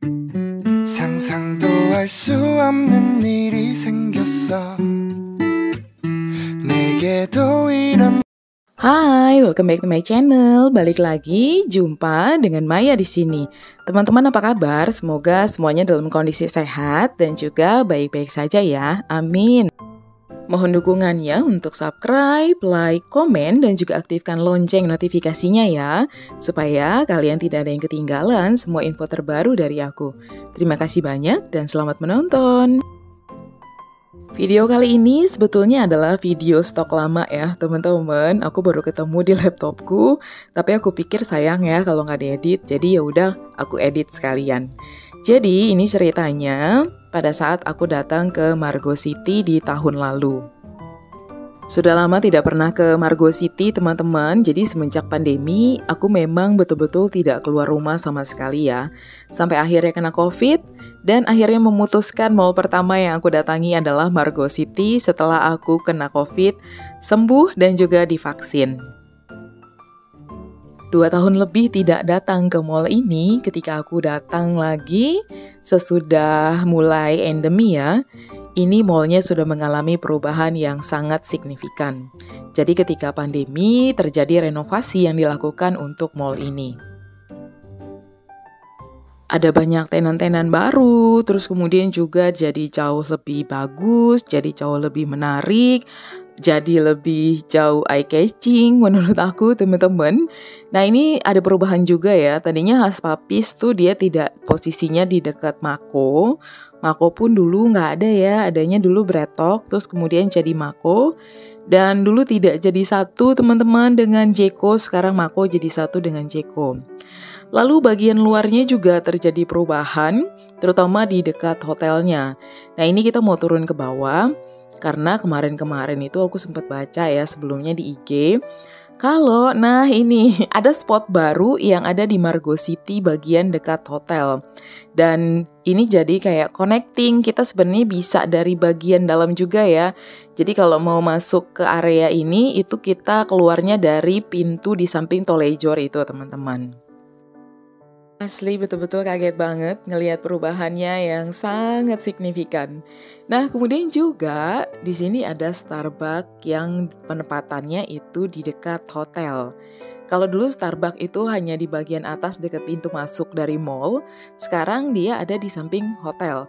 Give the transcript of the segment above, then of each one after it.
상상도 할 수 없는 일이 생겼어 내게도 이런 Hai, welcome back to my channel. Balik lagi, jumpa dengan Maya di sini. Teman-teman apa kabar? Semoga semuanya dalam kondisi sehat dan juga baik-baik saja ya. Amin. Mohon dukungannya untuk subscribe, like, komen, dan juga aktifkan lonceng notifikasinya ya, supaya kalian tidak ada yang ketinggalan semua info terbaru dari aku. Terima kasih banyak dan selamat menonton. Video kali ini sebetulnya adalah video stok lama ya teman-teman. Aku baru ketemu di laptopku, tapi aku pikir sayang ya kalau nggak diedit, jadi ya udah aku edit sekalian. Jadi ini ceritanya pada saat aku datang ke Margo City di tahun lalu. Sudah lama tidak pernah ke Margo City teman-teman, jadi semenjak pandemi aku memang betul-betul tidak keluar rumah sama sekali ya. Sampai akhirnya kena COVID dan akhirnya memutuskan mall pertama yang aku datangi adalah Margo City setelah aku kena COVID, sembuh dan juga divaksin. 2 tahun lebih tidak datang ke mall ini, ketika aku datang lagi sesudah mulai endemi ya, ini mallnya sudah mengalami perubahan yang sangat signifikan. Jadi ketika pandemi terjadi renovasi yang dilakukan untuk mall ini. Ada banyak tenan-tenan baru, terus kemudian juga jadi jauh lebih bagus, jadi jauh lebih menarik, jadi lebih jauh eye-catching menurut aku teman-teman. Nah ini ada perubahan juga ya, tadinya Hush Puppies tuh dia tidak posisinya di dekat Mako. Mako pun dulu nggak ada ya, adanya dulu Bretok, terus kemudian jadi Mako. Dan dulu tidak jadi satu teman-teman dengan Jeko, sekarang Mako jadi satu dengan Jeko. Lalu bagian luarnya juga terjadi perubahan, terutama di dekat hotelnya. Nah ini kita mau turun ke bawah, karena kemarin-kemarin itu aku sempat baca ya sebelumnya di IG. Kalau, nah ini ada spot baru yang ada di Margo City bagian dekat hotel. Dan ini jadi kayak connecting, kita sebenarnya bisa dari bagian dalam juga ya. Jadi kalau mau masuk ke area ini, itu kita keluarnya dari pintu di samping Tollejor itu teman-teman. Asli betul-betul kaget banget ngelihat perubahannya yang sangat signifikan. Nah, kemudian juga di sini ada Starbucks yang penempatannya itu di dekat hotel. Kalau dulu Starbucks itu hanya di bagian atas dekat pintu masuk dari mall, sekarang dia ada di samping hotel.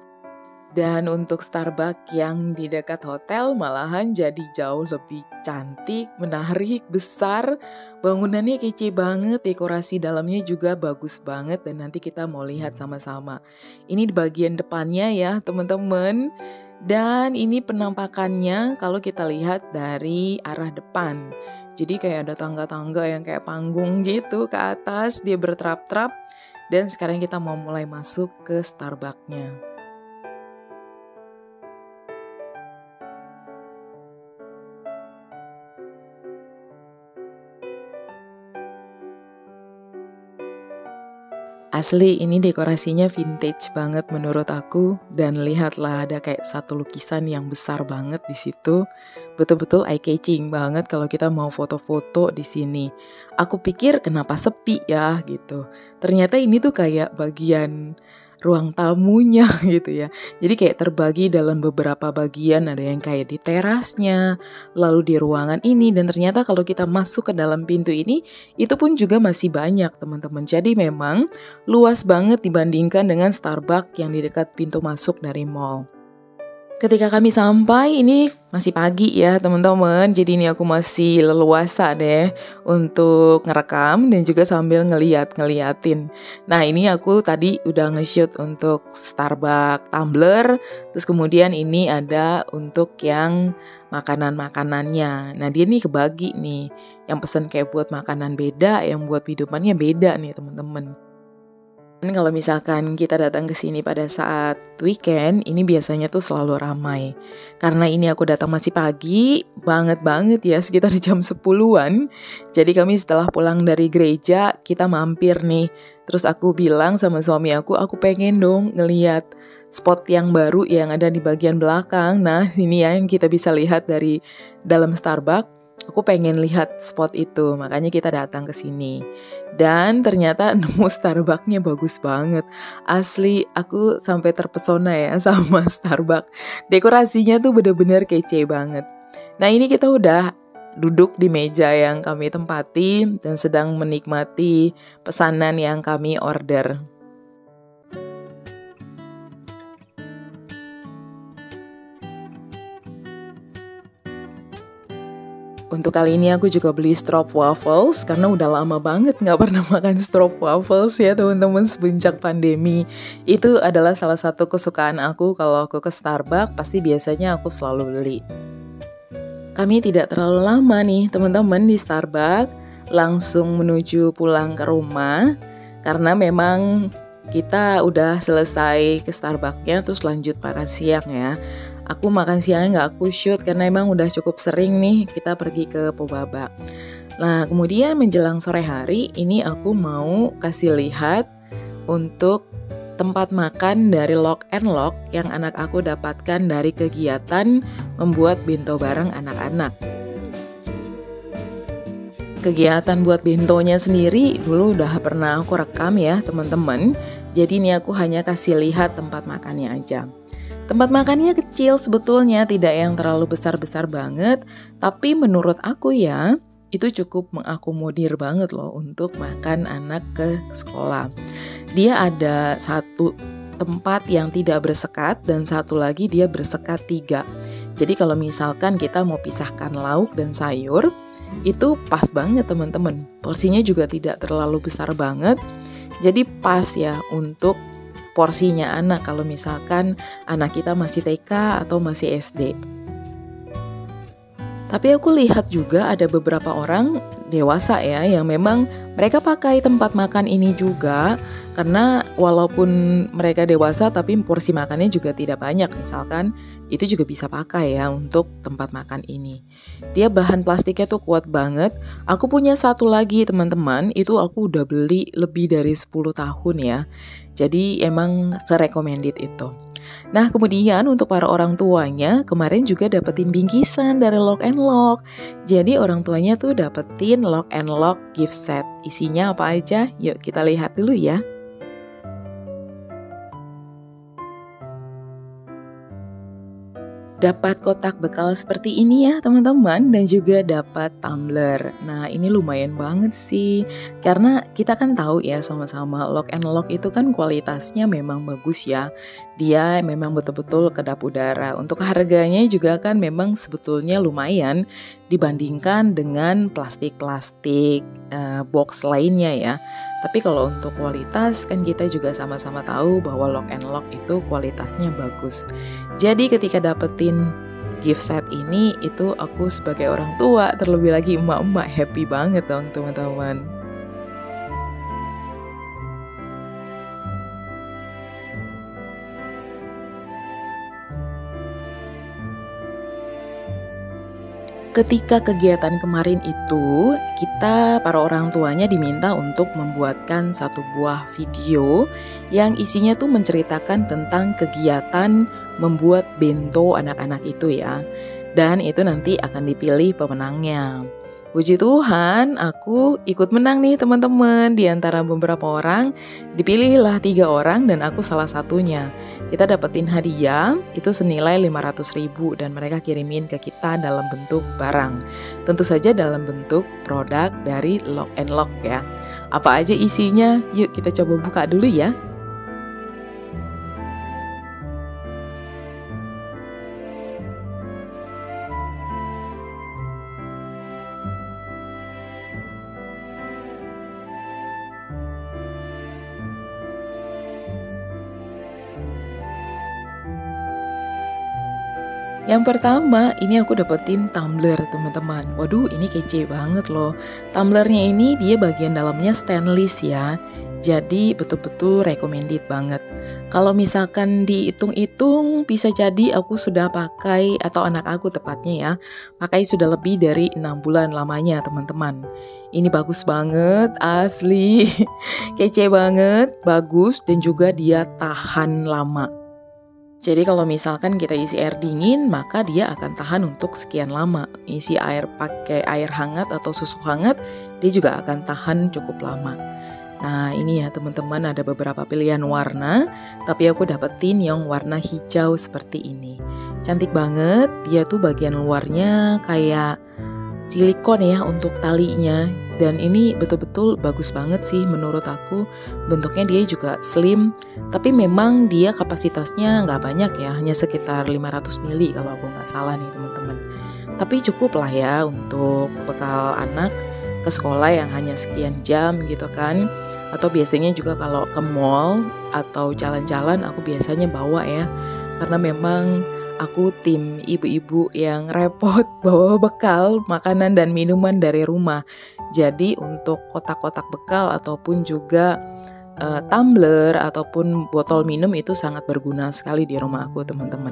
Dan untuk Starbucks yang di dekat hotel malahan jadi jauh lebih cantik, menarik, besar. Bangunannya kece banget, dekorasi dalamnya juga bagus banget dan nanti kita mau lihat sama-sama. Ini di bagian depannya ya teman-teman. Dan ini penampakannya kalau kita lihat dari arah depan. Jadi kayak ada tangga-tangga yang kayak panggung gitu ke atas, dia bertrap-trap. Dan sekarang kita mau mulai masuk ke Starbucks-nya. Asli ini dekorasinya vintage banget menurut aku dan lihatlah ada kayak satu lukisan yang besar banget di situ. Betul-betul eye-catching banget kalau kita mau foto-foto di sini. Aku pikir kenapa sepi ya gitu. Ternyata ini tuh kayak bagian ruang tamunya gitu ya. Jadi kayak terbagi dalam beberapa bagian, ada yang kayak di terasnya, lalu di ruangan ini, dan ternyata kalau kita masuk ke dalam pintu ini, itu pun juga masih banyak teman-teman. Jadi memang luas banget dibandingkan dengan Starbucks yang di dekat pintu masuk dari mall. Ketika kami sampai, ini masih pagi ya teman-teman, jadi ini aku masih leluasa deh untuk ngerekam dan juga sambil ngeliatin. Nah ini aku tadi udah nge-shoot untuk Starbucks tumbler, terus kemudian ini ada untuk yang makanan-makanannya. Nah dia nih kebagi nih, yang pesen kayak buat makanan beda, yang buat minumannya beda nih teman-teman. Dan kalau misalkan kita datang ke sini pada saat weekend, ini biasanya tuh selalu ramai. Karena ini aku datang masih pagi, banget ya, sekitar jam 10-an. Jadi kami setelah pulang dari gereja, kita mampir nih. Terus aku bilang sama suami aku pengen dong ngeliat spot yang baru yang ada di bagian belakang. Nah, ini ya yang kita bisa lihat dari dalam Starbucks. Aku pengen lihat spot itu, makanya kita datang ke sini. Dan ternyata nemu Starbucks-nya bagus banget. Asli, aku sampai terpesona ya sama Starbucks. Dekorasinya tuh bener-bener kece banget. Nah, ini kita udah duduk di meja yang kami tempati dan sedang menikmati pesanan yang kami order. Untuk kali ini aku juga beli stroopwafels karena udah lama banget nggak pernah makan stroopwafels ya teman-teman semenjak pandemi. Itu adalah salah satu kesukaan aku kalau aku ke Starbucks, pasti biasanya aku selalu beli. Kami tidak terlalu lama nih teman-teman di Starbucks, langsung menuju pulang ke rumah karena memang kita udah selesai ke Starbucks-nya terus lanjut makan siang ya. Aku makan siangnya nggak aku shoot karena emang udah cukup sering nih kita pergi ke Pobaba. Nah kemudian menjelang sore hari ini aku mau kasih lihat untuk tempat makan dari Lock and Lock yang anak aku dapatkan dari kegiatan membuat bento bareng anak-anak. Kegiatan buat bentonya sendiri dulu udah pernah aku rekam ya teman-teman. Jadi ini aku hanya kasih lihat tempat makannya aja. Tempat makannya kecil sebetulnya, tidak yang terlalu besar-besar banget, tapi menurut aku ya, itu cukup mengakomodir banget loh untuk makan anak ke sekolah. Dia ada satu tempat yang tidak bersekat dan satu lagi dia bersekat 3. Jadi kalau misalkan kita mau pisahkan lauk dan sayur, itu pas banget teman-teman. Porsinya juga tidak terlalu besar banget, jadi pas ya untuk porsinya anak kalau misalkan anak kita masih TK atau masih SD. Tapi aku lihat juga ada beberapa orang dewasa ya yang memang mereka pakai tempat makan ini juga karena walaupun mereka dewasa tapi porsi makannya juga tidak banyak misalkan, itu juga bisa pakai ya untuk tempat makan ini. Dia bahan plastiknya tuh kuat banget. Aku punya satu lagi teman-teman, itu aku udah beli lebih dari 10 tahun ya. Jadi emang recommended itu. Nah kemudian untuk para orang tuanya kemarin juga dapetin bingkisan dari Lock and Lock. Jadi orang tuanya tuh dapetin Lock and Lock gift set. Isinya apa aja? Yuk kita lihat dulu ya. Dapat kotak bekal seperti ini ya teman-teman dan juga dapat tumbler. Nah ini lumayan banget sih karena kita kan tahu ya sama-sama Lock and Lock itu kan kualitasnya memang bagus ya. Dia memang betul-betul kedap udara. Untuk harganya juga kan memang sebetulnya lumayan dibandingkan dengan plastik-plastik box lainnya ya. Tapi kalau untuk kualitas kan kita juga sama-sama tahu bahwa Lock and Lock itu kualitasnya bagus. Jadi ketika dapetin gift set ini itu aku sebagai orang tua terlebih lagi emak-emak happy banget dong teman-teman. Ketika kegiatan kemarin itu, kita para orang tuanya diminta untuk membuatkan satu buah video yang isinya tuh menceritakan tentang kegiatan membuat bento anak-anak itu ya. Dan itu nanti akan dipilih pemenangnya. Puji Tuhan, aku ikut menang nih teman-teman. Di antara beberapa orang, dipilihlah 3 orang dan aku salah satunya. Kita dapetin hadiah, itu senilai 500.000 dan mereka kirimin ke kita dalam bentuk barang. Tentu saja dalam bentuk produk dari Lock and Lock ya. Apa aja isinya? Yuk kita coba buka dulu ya. Yang pertama, ini aku dapetin tumbler teman-teman. Waduh, ini kece banget loh. Tumblernya ini dia bagian dalamnya stainless ya. Jadi betul-betul recommended banget. Kalau misalkan dihitung-hitung bisa jadi aku sudah pakai atau anak aku tepatnya ya, pakai sudah lebih dari 6 bulan lamanya teman-teman. Ini bagus banget, asli. Kece banget, bagus dan juga dia tahan lama. Jadi kalau misalkan kita isi air dingin, maka dia akan tahan untuk sekian lama. Isi air pakai air hangat atau susu hangat, dia juga akan tahan cukup lama. Nah ini ya teman-teman, ada beberapa pilihan warna, tapi aku dapetin yang warna hijau seperti ini. Cantik banget, dia tuh bagian luarnya kayak silikon ya untuk talinya. Dan ini betul-betul bagus banget sih menurut aku. Bentuknya dia juga slim, tapi memang dia kapasitasnya nggak banyak ya, hanya sekitar 500 ml kalau aku nggak salah nih teman-teman. Tapi cukup lah ya untuk bekal anak ke sekolah yang hanya sekian jam gitu kan. Atau biasanya juga kalau ke mall atau jalan-jalan aku biasanya bawa ya. Karena memang aku tim ibu-ibu yang repot bawa bekal makanan dan minuman dari rumah. Jadi untuk kotak-kotak bekal ataupun juga tumbler ataupun botol minum itu sangat berguna sekali di rumah aku teman-teman.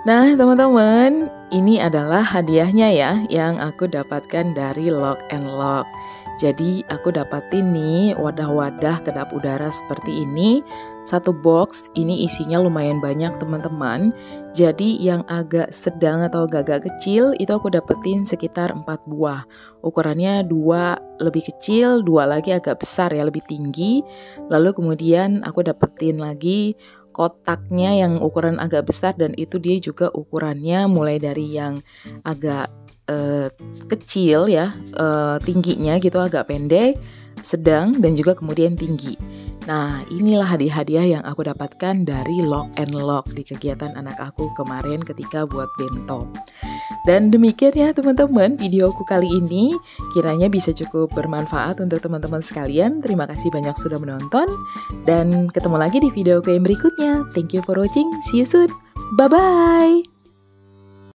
Nah teman-teman, ini adalah hadiahnya ya yang aku dapatkan dari Lock and Lock. Jadi aku dapatin nih wadah-wadah kedap udara seperti ini. Satu box ini isinya lumayan banyak teman-teman. Jadi yang agak sedang atau agak kecil itu aku dapetin sekitar 4 buah. Ukurannya 2 lebih kecil, 2 lagi agak besar ya, lebih tinggi. Lalu kemudian aku dapetin lagi kotaknya yang ukuran agak besar, dan itu dia juga ukurannya mulai dari yang agak kecil ya, tingginya gitu agak pendek, sedang, dan juga kemudian tinggi. Nah inilah hadiah-hadiah yang aku dapatkan dari Lock and Lock di kegiatan anak aku kemarin ketika buat bento. Dan demikian ya teman-teman videoku kali ini, kiranya bisa cukup bermanfaat untuk teman-teman sekalian. Terima kasih banyak sudah menonton, dan ketemu lagi di videoku yang berikutnya. Thank you for watching, see you soon, bye bye.